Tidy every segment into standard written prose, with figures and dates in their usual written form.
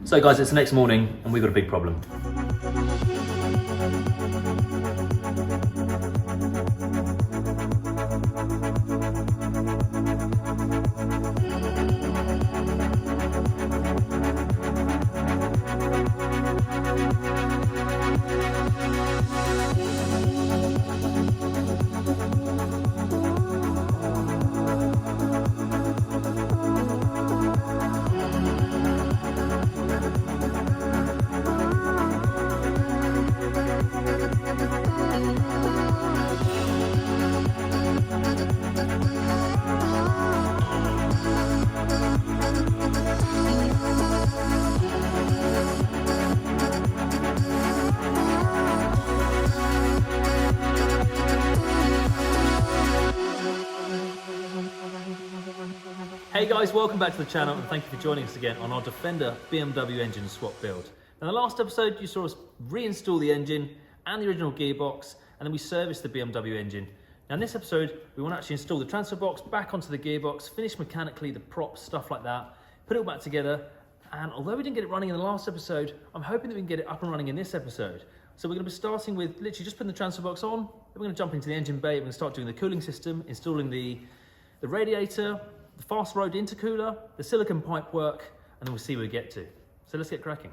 So guys, it's the next morning and we've got a big problem. Hey guys, welcome back to the channel and thank you for joining us again on our Defender BMW engine swap build. In the last episode you saw us reinstall the engine and the original gearbox, and then we serviced the BMW engine. Now in this episode we want to actually install the transfer box back onto the gearbox, finish mechanically the props, stuff like that, put it all back together, and although we didn't get it running in the last episode, I'm hoping that we can get it up and running in this episode. So we're going to be starting with literally just putting the transfer box on, then we're going to jump into the engine bay, we're going to start doing the cooling system, installing the radiator, the fast road intercooler, the silicon pipe work, and then we'll see where we get to. So let's get cracking.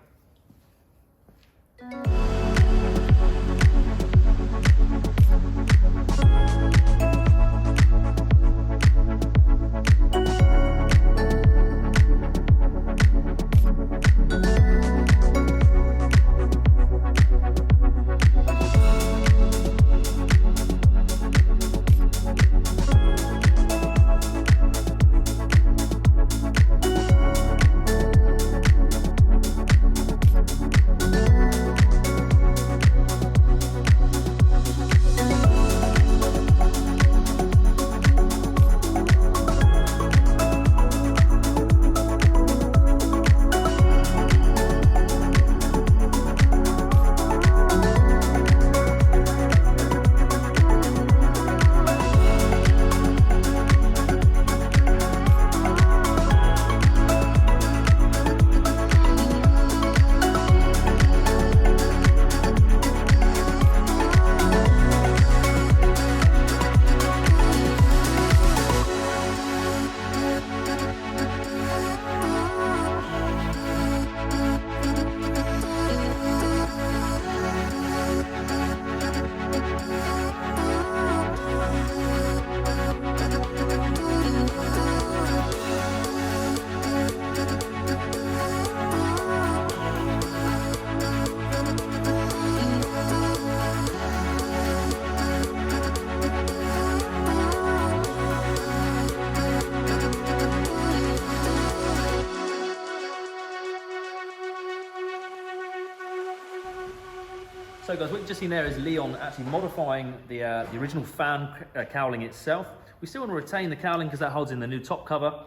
So guys, what you've just seen there is Leon actually modifying the original fan cowling itself. We still want to retain the cowling because that holds in the new top cover.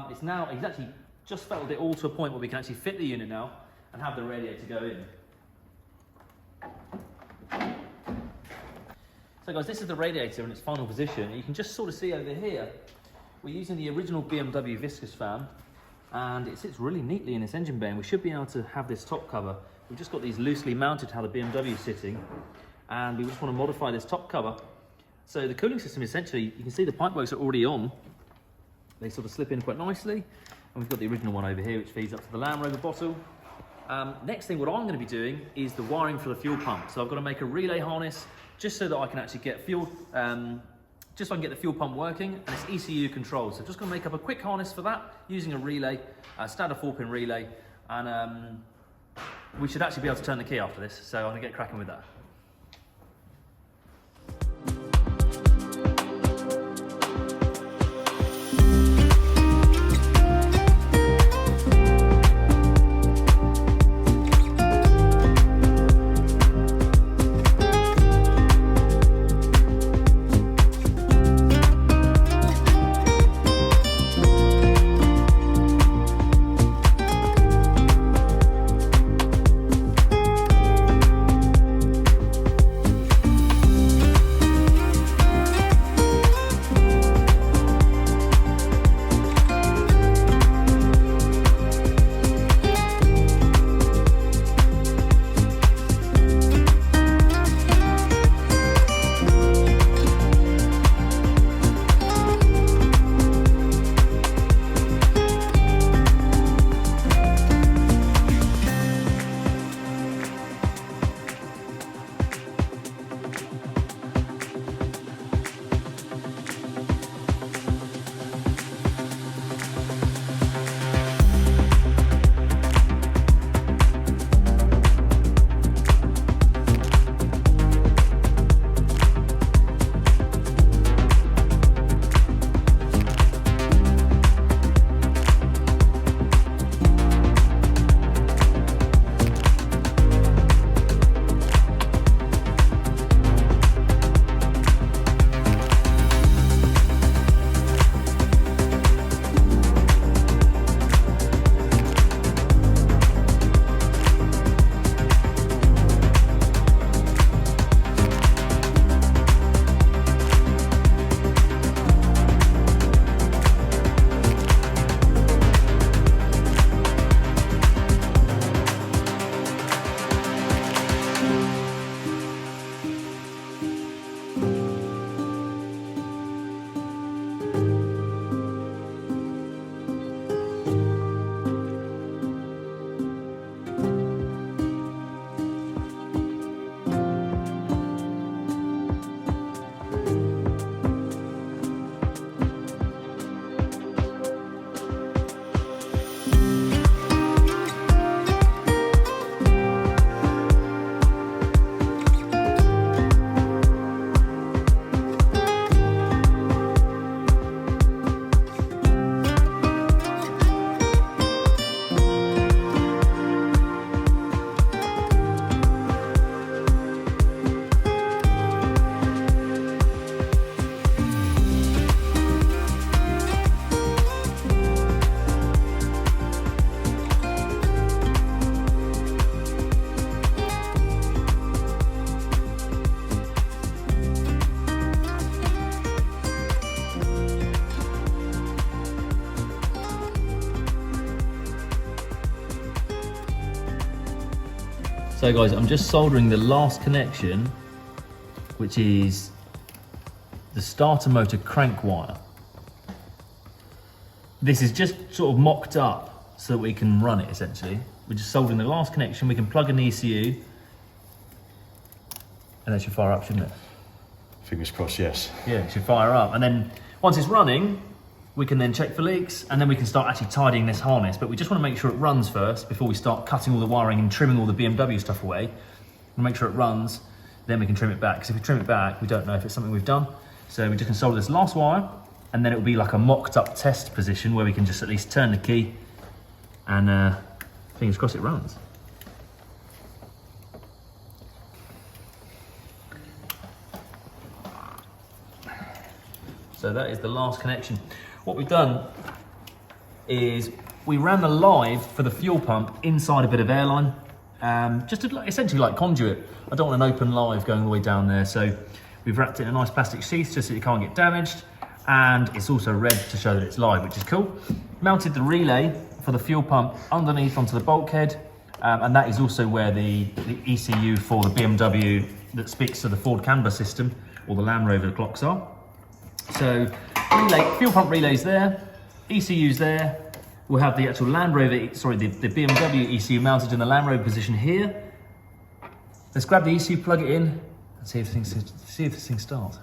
He's actually just felted it all to a point where we can actually fit the unit now and have the radiator go in. So guys, this is the radiator in its final position. You can just sort of see over here, we're using the original BMW viscous fan, and it sits really neatly in this engine bay, and we should be able to have this top cover. We've just got these loosely mounted how the BMW is sitting, and we just want to modify this top cover. So the cooling system, essentially, you can see the pipe works are already on. They sort of slip in quite nicely. And we've got the original one over here, which feeds up to the Land Rover bottle. Next thing, what I'm going to be doing is the wiring for the fuel pump. So I've got to make a relay harness just so that I can actually get fuel, just so I can get the fuel pump working, and it's ECU controlled. So I'm just going to make up a quick harness for that using a relay, a standard 4-pin relay, and we should actually be able to turn the key after this, so I'm going to get cracking with that. So guys, I'm just soldering the last connection, which is the starter motor crank wire. This is just sort of mocked up so that we can run it essentially. We're just soldering the last connection, we can plug in the ECU, and that should fire up, shouldn't it? Fingers crossed, yes. Yeah, it should fire up. And then once it's running, we can then check for leaks, and then we can start actually tidying this harness. But we just want to make sure it runs first before we start cutting all the wiring and trimming all the BMW stuff away. We'll make sure it runs, then we can trim it back. Because if we trim it back, we don't know if it's something we've done. So we just can solder this last wire, and then it will be like a mocked up test position where we can just at least turn the key and fingers crossed it runs. So that is the last connection. What we've done is we ran the live for the fuel pump inside a bit of airline, just to, essentially like conduit. I don't want an open live going all the way down there, so we've wrapped it in a nice plastic sheath just so it can't get damaged, and it's also red to show that it's live, which is cool. Mounted the relay for the fuel pump underneath onto the bulkhead, and that is also where the ECU for the BMW that speaks to the Ford Canberra system or the Land Rover clocks are. So fuel pump relay's there, ECU's there. We'll have the actual Land Rover, sorry, the BMW ECU mounted in the Land Rover position here. Let's grab the ECU, plug it in, and see if this thing starts.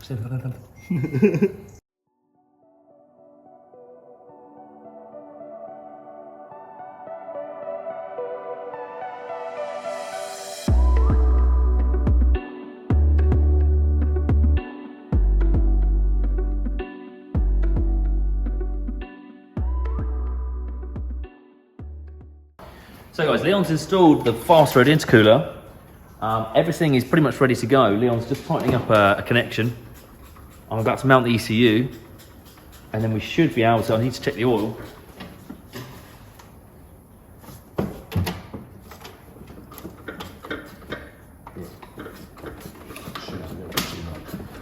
So guys, Leon's installed the fast road intercooler. Everything is pretty much ready to go. Leon's just tightening up a connection. I'm about to mount the ECU, and then we should be able to, I need to check the oil.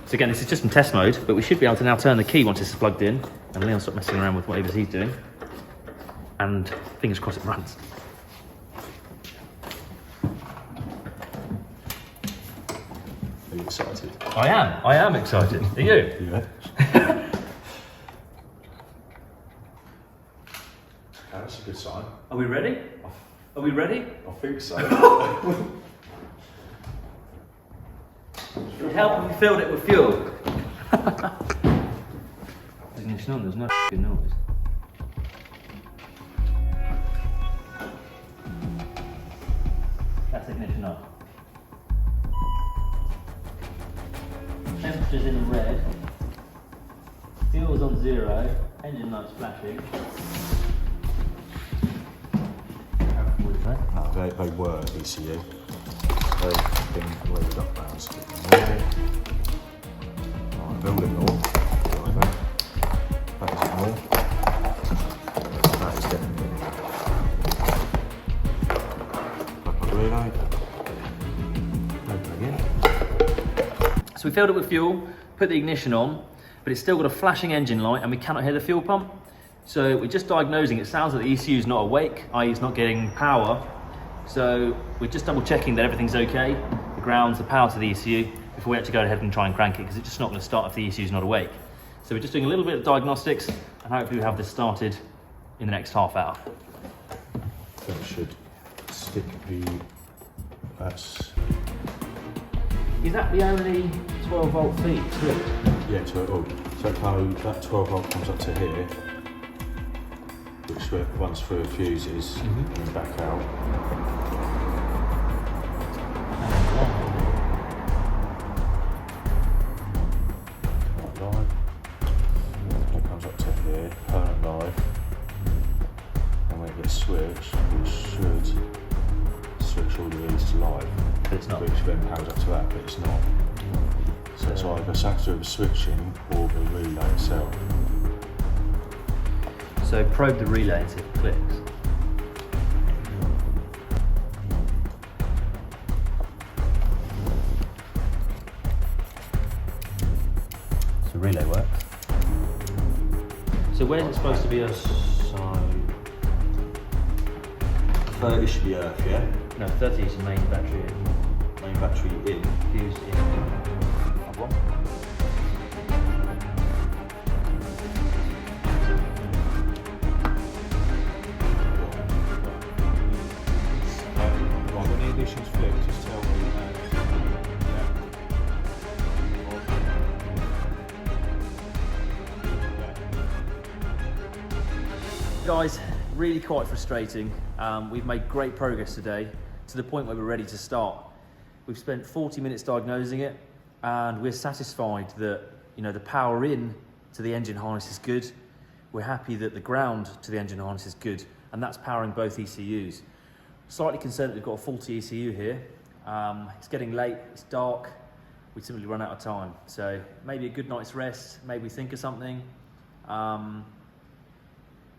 So again, this is just in test mode, but we should be able to now turn the key once it's plugged in, and Leon's stop messing around with whatever he's doing. And fingers crossed it runs. Are you excited? I am excited. Are you? Yeah. That's a good sign. Are we ready? Are we ready? I think so. It'd help if we filled it with fuel. Ignition on, there's no f***ing noise. That's ignition up. Temperature's in red. Fuel's on 0. Engine light's flashing. No, they were ECU. They've been loaded up now. So right, building more. That is more. That is definitely back on the relay. Open again. So we filled it with fuel, put the ignition on, but it's still got a flashing engine light and we cannot hear the fuel pump. So we're just diagnosing, it sounds like the ECU is not awake, i.e. it's not getting power. So we're just double checking that everything's okay, the grounds, the power to the ECU, before we actually go ahead and try and crank it, because it's just not going to start if the ECU is not awake. So we're just doing a little bit of diagnostics, and hopefully we'll have this started in the next half hour. That should stick the, that's... Is that the only 12 volt feed? Yeah, that 12 volt comes up to here, which runs through fuses and then back out. Live. That comes up to here, current live. And when it gets switched, we should switch all of these to live. But it's not. Which then powers up to that, but it's not. So it's either something to do with switching or the relay itself. So probe the relay and see if it clicks. So relay works. So where's it supposed to be? So it should be earth, yeah? No, 30 is the main battery in. Main battery in. Fused in. That one. Right, when the ignition's flipped, just tell me. Guys, really quite frustrating. We've made great progress today to the point where we're ready to start. We've spent 40 minutes diagnosing it, and we're satisfied that the power in to the engine harness is good. We're happy that the ground to the engine harness is good, and that's powering both ECUs. Slightly concerned that we've got a faulty ECU here. It's getting late, it's dark, we simply run out of time. So maybe a good night's rest, maybe think of something.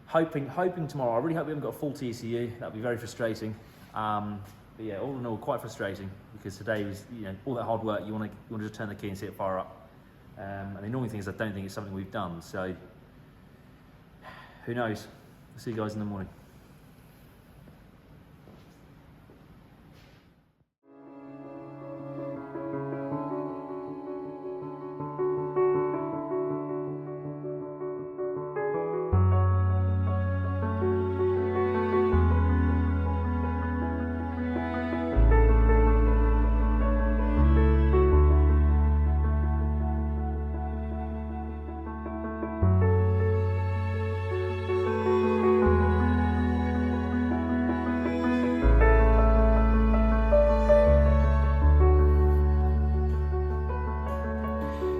Hoping tomorrow. I really hope we haven't got a faulty ECU. That would be very frustrating. But yeah, all in all, quite frustrating because today was, all that hard work. You want to just turn the key and see it fire up. And the annoying thing is, I don't think it's something we've done. So who knows? We'll see you guys in the morning.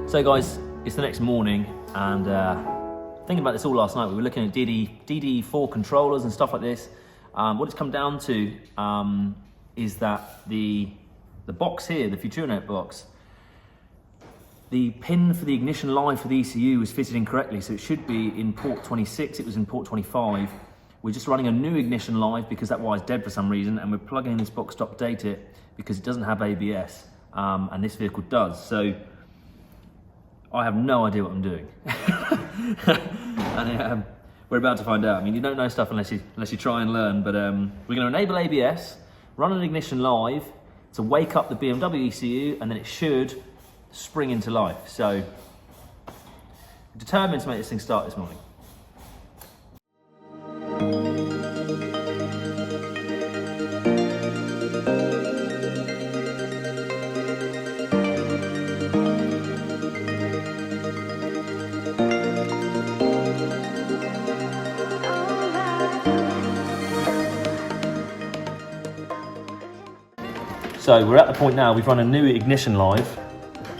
So guys, it's the next morning, and thinking about this all last night. We were looking at DD4 controllers and stuff like this. What it's come down to is that the box here, the Futurnote box, the pin for the ignition line for the ECU was fitted incorrectly, so it should be in port 26, it was in port 25. We're just running a new ignition live because that wire's dead for some reason, and we're plugging in this box to update it because it doesn't have ABS, and this vehicle does. So I have no idea what I'm doing. And we're about to find out. I mean, you don't know stuff unless you try and learn, but we're going to enable ABS, run an ignition live to wake up the BMW ECU, and then it should spring into life. So, determined to make this thing start this morning. So we're at the point now, we've run a new ignition live.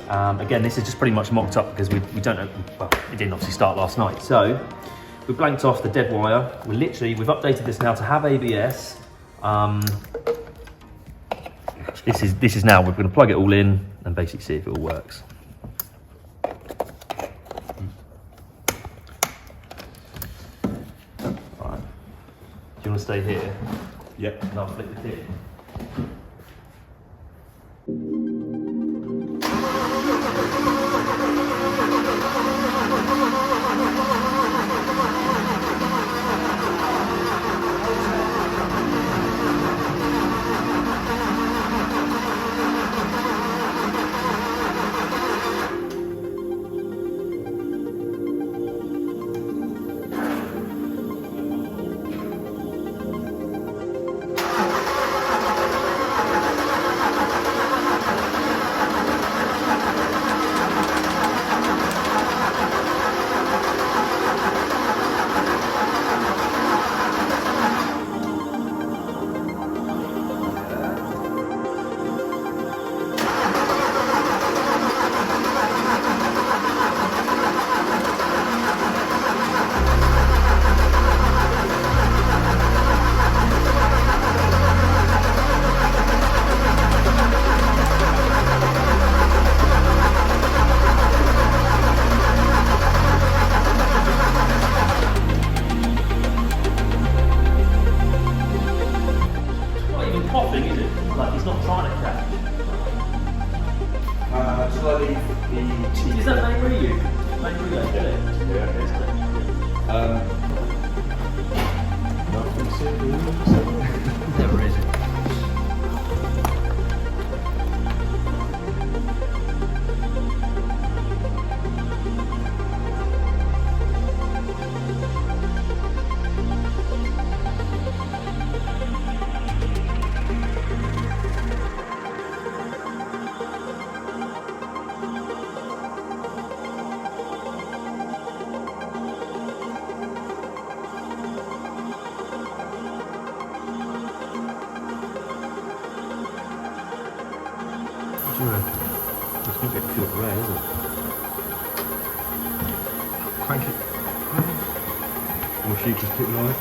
Again, this is just pretty much mocked up because we don't know, well, it didn't obviously start last night. So we blanked off the dead wire. We've updated this now to have ABS. This is now, we're going to plug it all in and basically see if it all works. Right. Do you want to stay here? Yep. And I'll flick the key. Is that main relay? Main relay, Yeah, it is. Nothing serious. Never is. It's not getting fuel there, is it? Crank it. Or should you just put live?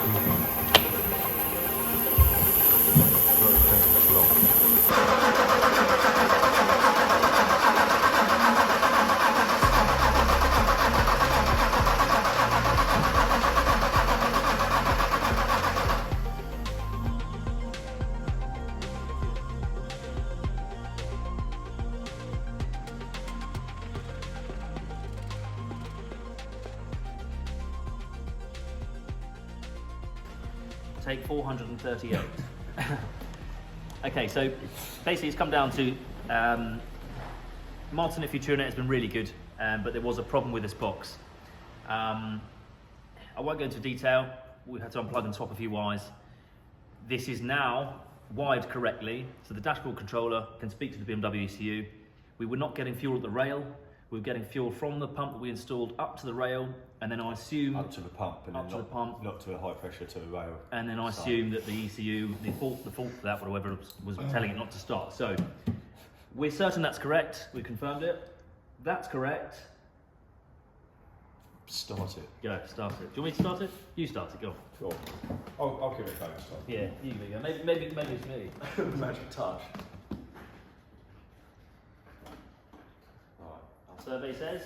Take 438. Okay, so basically it's come down to Martin, if you tune it, has been really good, but there was a problem with this box. I won't go into detail. We had to unplug and swap a few wires. This is now wired correctly, so the dashboard controller can speak to the BMW ECU. We were not getting fuel at the rail. We were getting fuel from the pump that we installed up to the rail, and then I assume up to the pump, and up then to the pump, not to the high pressure to the rail. And then I assume that the ECU, the fault for that, or whatever, was telling it not to start. So we're certain that's correct. We confirmed it. That's correct. Start it. Go, start it. Do you want me to start it? You start it. Go. Cool. I'll give it a go next time. Yeah, you go. Maybe it's me. Magic touch. Survey says.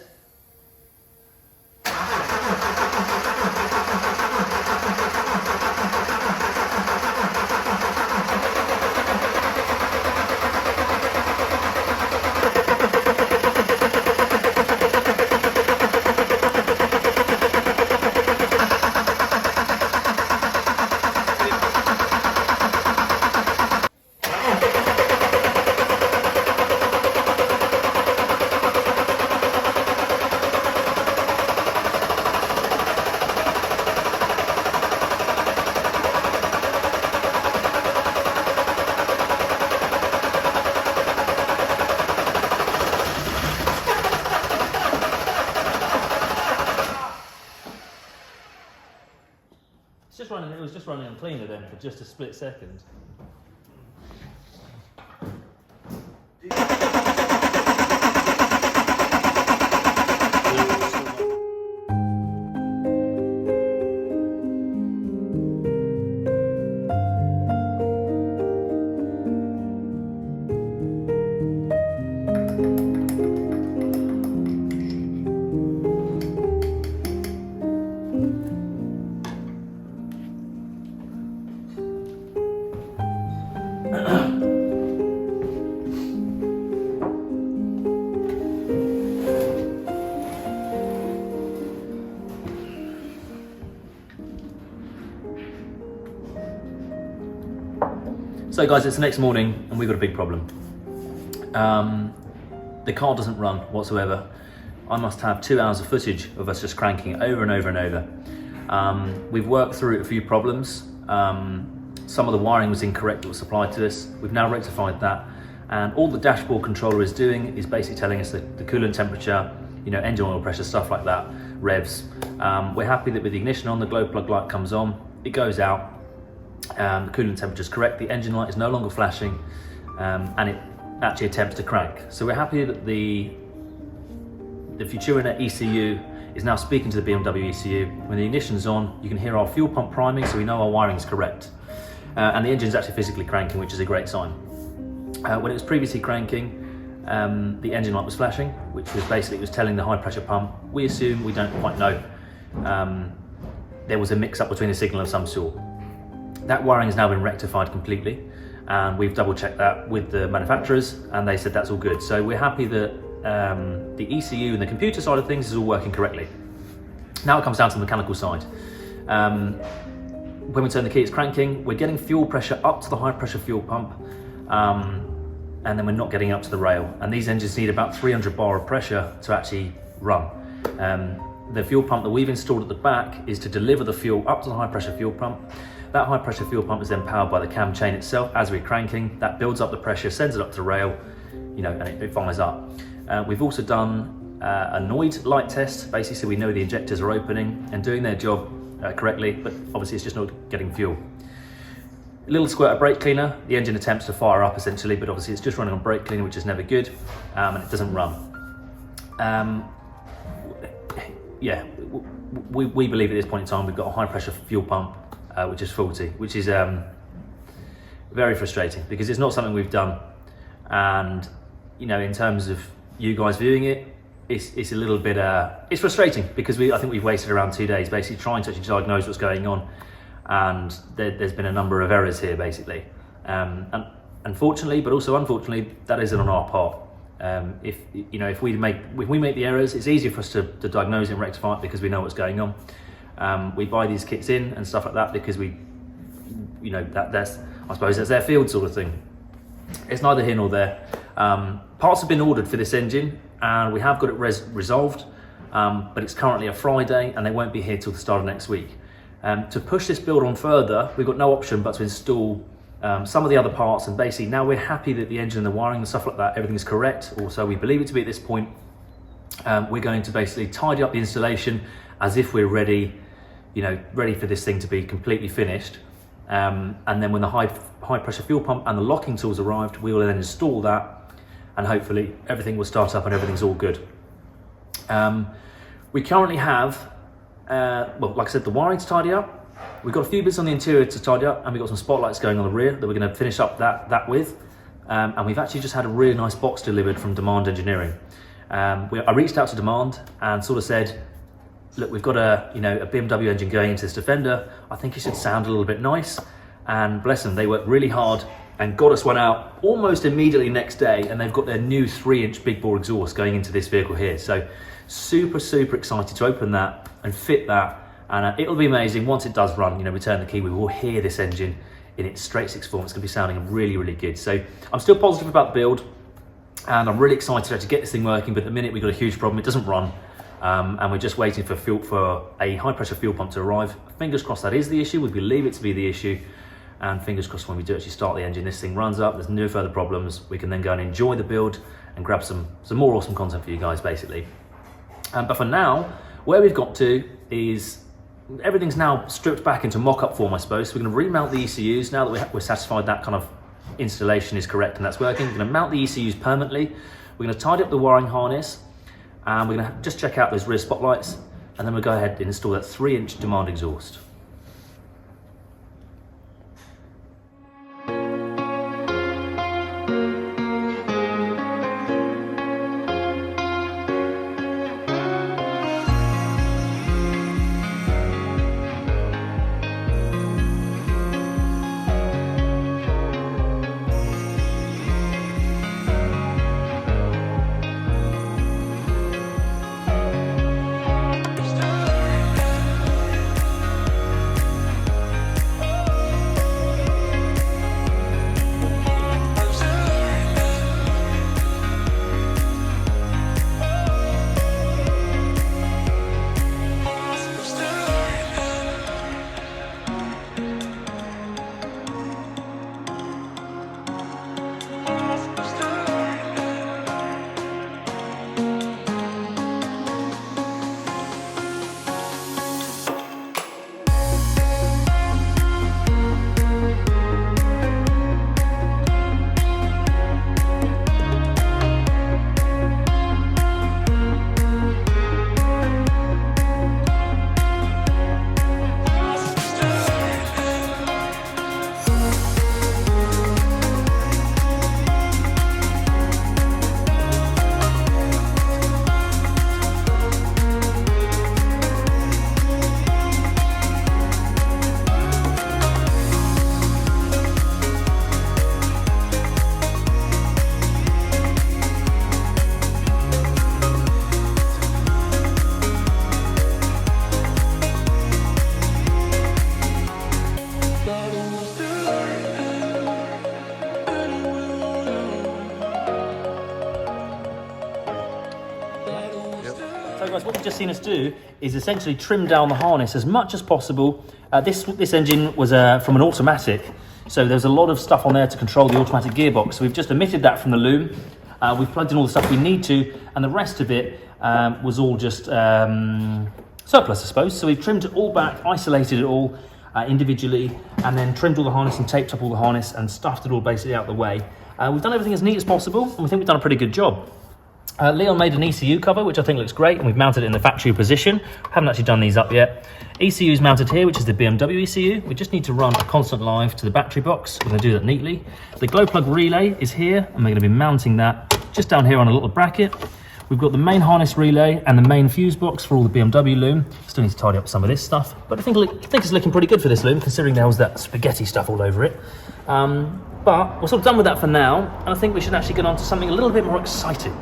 It was just running on cleaner then for just a split second. So guys, it's the next morning and we've got a big problem. The car doesn't run whatsoever. I must have 2 hours of footage of us just cranking it over and over and over. We've worked through a few problems. Some of the wiring was incorrect that was supplied to us. We've now rectified that. And all the dashboard controller is doing is basically telling us that the coolant temperature, engine oil pressure, stuff like that, revs. We're happy that with the ignition on, the glow plug light comes on, it goes out. The coolant temperature is correct, the engine light is no longer flashing, and it actually attempts to crank. So we're happy that the Futurina ECU is now speaking to the BMW ECU. When the ignition's on, you can hear our fuel pump priming, so we know our wiring is correct. And the engine's actually physically cranking, which is a great sign. When it was previously cranking, the engine light was flashing, which was basically, it was telling the high pressure pump. We assume, we don't quite know, there was a mix up between a signal of some sort. That wiring has now been rectified completely, and we've double checked that with the manufacturers, and they said that's all good. So we're happy that the ECU and the computer side of things is all working correctly. Now it comes down to the mechanical side. When we turn the key, it's cranking. We're getting fuel pressure up to the high pressure fuel pump, and then we're not getting up to the rail. And these engines need about 300 bar of pressure to actually run. The fuel pump that we've installed at the back is to deliver the fuel up to the high pressure fuel pump. That high pressure fuel pump is then powered by the cam chain itself. As we're cranking, that builds up the pressure, sends it up to the rail, and it fires up. We've also done a noid light test, basically so we know the injectors are opening and doing their job correctly, but obviously it's just not getting fuel. A little squirt of brake cleaner. The engine attempts to fire up essentially, but obviously it's just running on brake cleaner, which is never good, and it doesn't run. Yeah, we believe at this point in time we've got a high pressure fuel pump which is faulty, which is very frustrating because it's not something we've done, and you know, in terms of you guys viewing it, it's a little bit it's frustrating because I think we've wasted around 2 days basically trying to actually diagnose what's going on, and there's been a number of errors here basically, and unfortunately, but also unfortunately, that isn't on our part. If we make the errors, it's easier for us to diagnose and rectify it because we know what's going on. We buy these kits in and stuff like that because that's I suppose that's their field sort of thing. It's neither here nor there. Parts have been ordered for this engine and we have got it resolved, but it's currently a Friday and they won't be here till the start of next week. To push this build on further, we've got no option but to install some of the other parts, and basically now we're happy that the engine and the wiring and stuff like that, everything is correct, or so we believe it to be at this point. We're going to basically tidy up the installation as if we're ready for this thing to be completely finished. And then when the high pressure fuel pump and the locking tools arrived, we will then install that, and hopefully everything will start up and everything's all good. We currently have, well, like I said, the wiring to tidy up. We've got a few bits on the interior to tidy up, and we've got some spotlights going on the rear that we're going to finish up that with. And we've actually just had a really nice box delivered from Demand Engineering. I reached out to Demand and sort of said, look, we've got a BMW engine going into this Defender. I think it should sound a little bit nice. And bless them, they worked really hard and got us one out almost immediately next day, and they've got their new 3-inch big bore exhaust going into this vehicle here. So super excited to open that and fit that, and it'll be amazing once it does run. We turn the key, we will hear this engine in its straight six form. It's going to be sounding really good. So I'm still positive about the build, and I'm really excited to actually get this thing working, but at the minute we've got a huge problem. It doesn't run, and we're just waiting for a high pressure fuel pump to arrive. Fingers crossed that is the issue. We believe it to be the issue, and fingers crossed when we do actually start the engine, this thing runs up, there's no further problems. We can then go and enjoy the build and grab some more awesome content for you guys basically. But for now, where we've got to is everything's now stripped back into mock-up form, I suppose. So we're going to remount the ECUs now that we're satisfied that kind of installation is correct and that's working. We're going to mount the ECUs permanently. We're going to tidy up the wiring harness, and we're going to just check out those rear spotlights, and then we'll go ahead and install that 3-inch Demand exhaust. So guys, what we've just seen us do is essentially trim down the harness as much as possible. This engine was from an automatic, so there's a lot of stuff on there to control the automatic gearbox. So we've just omitted that from the loom. We've plugged in all the stuff we need to, and the rest of it was all just surplus, I suppose. So we've trimmed it all back, isolated it all, individually, and then trimmed all the harness and taped up all the harness and stuffed it all basically out the way. We've done everything as neat as possible, and we think we've done a pretty good job. Leon made an ECU cover, which I think looks great, and we've mounted it in the factory position. Haven't actually done these up yet. ECU is mounted here, which is the BMW ECU. We just need to run a constant live to the battery box. We're going to do that neatly. The glow plug relay is here, and we're going to be mounting that just down here on a little bracket. We've got the main harness relay and the main fuse box for all the BMW loom. Still need to tidy up some of this stuff, but I think it's looking pretty good for this loom, considering there was that spaghetti stuff all over it. But we're sort of done with that for now, and I think we should actually get on to something a little bit more exciting.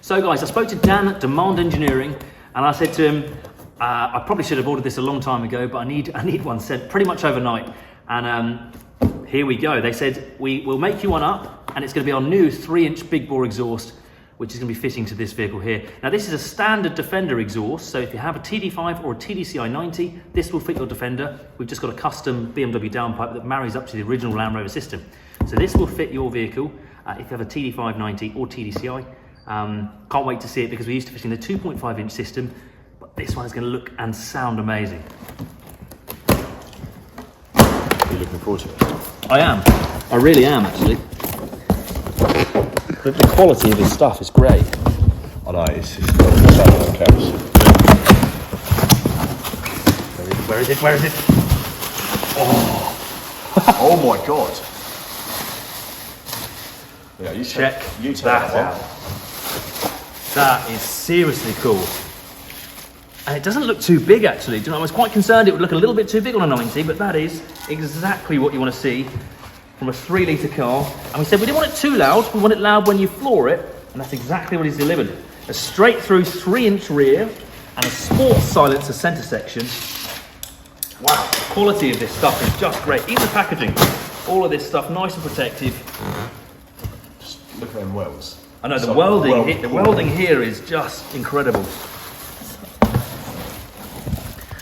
So guys, I spoke to Dan at Demand Engineering, and I said to him, I probably should have ordered this a long time ago, but I need one sent pretty much overnight. And here we go. They said, we'll make you one up, and it's going to be our new 3-inch big bore exhaust, which is going to be fitting to this vehicle here. Now this is a standard Defender exhaust, so if you have a TD5 or a TDCI 90, this will fit your Defender. We've just got a custom BMW downpipe that marries up to the original Land Rover system. So this will fit your vehicle if you have a TD5 90 or TDCI. Can't wait to see it because we're used to fitting the 2.5-inch system, but this one is going to look and sound amazing. Are you looking forward to it? I am. I really am, actually. The quality of his stuff is great. I know, it's caps. Where is it? Where is it? Oh, oh my god. Yeah, you check that out. That is seriously cool. And it doesn't look too big, actually. Do you know, I was quite concerned it would look a little bit too big on a 90, but that is exactly what you want to see from a 3-litre car. And we said we didn't want it too loud, we want it loud when you floor it, and that's exactly what he's delivered. A straight through 3-inch rear and a sports silencer centre section. Wow, the quality of this stuff is just great. Even the packaging, all of this stuff nice and protective. Just look at them welds. I know, the welding here is just incredible.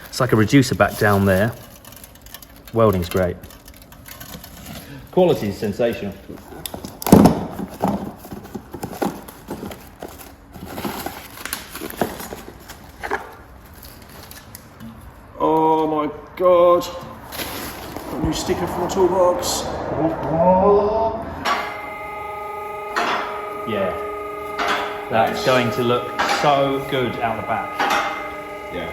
It's like a reducer back down there. Welding's great. Quality is sensational. Oh my god. Got a new sticker for my toolbox. Yeah. That's going to look so good out the back. Yeah.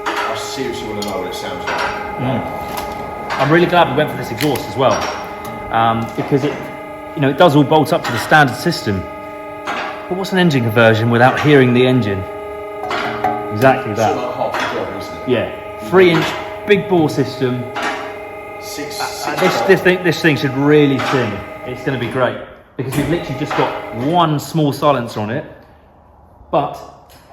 I seriously want to know what it sounds like. I'm really glad we went for this exhaust as well, because it does all bolt up to the standard system. But what's an engine conversion without hearing the engine? Exactly that. It's like half the job, isn't it? Yeah, 3-inch big bore system. This thing should really sing. It's going to be great because we've literally just got one small silencer on it, but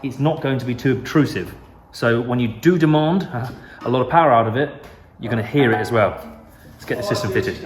it's not going to be too obtrusive. So when you do demand a lot of power out of it, you're going to hear it as well. Let's get the system fitted.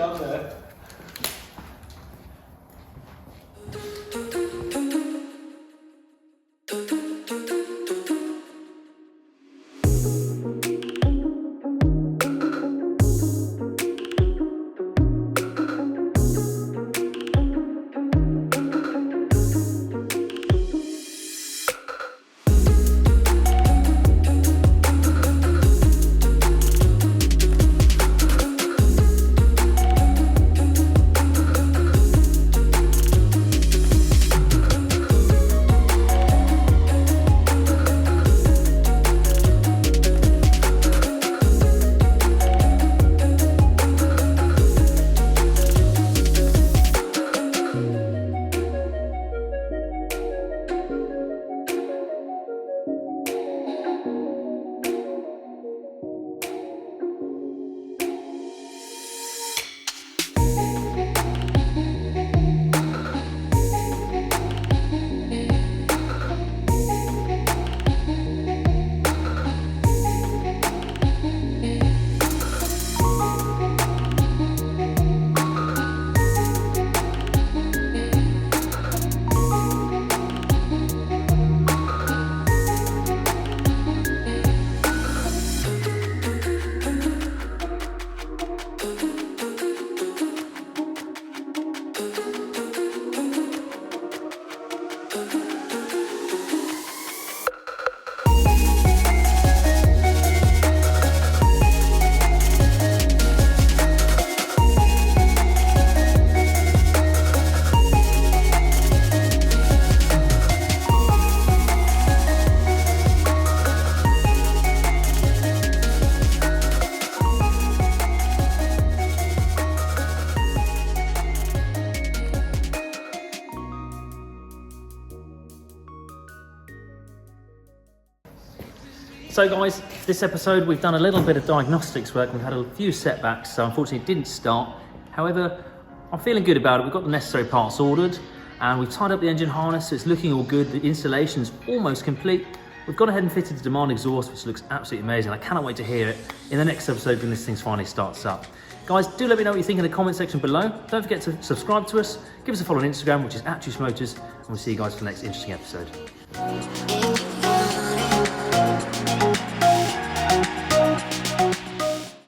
So guys, this episode we've done a little bit of diagnostics work. We've had a few setbacks, so unfortunately it didn't start. However, I'm feeling good about it. We've got the necessary parts ordered and we've tied up the engine harness, so it's looking all good. The installation's almost complete. We've gone ahead and fitted the demand exhaust, which looks absolutely amazing. I cannot wait to hear it in the next episode when this thing finally starts up. Guys, do let me know what you think in the comment section below. Don't forget to subscribe to us, give us a follow on Instagram, which is @JuiceMotors, and we'll see you guys for the next interesting episode.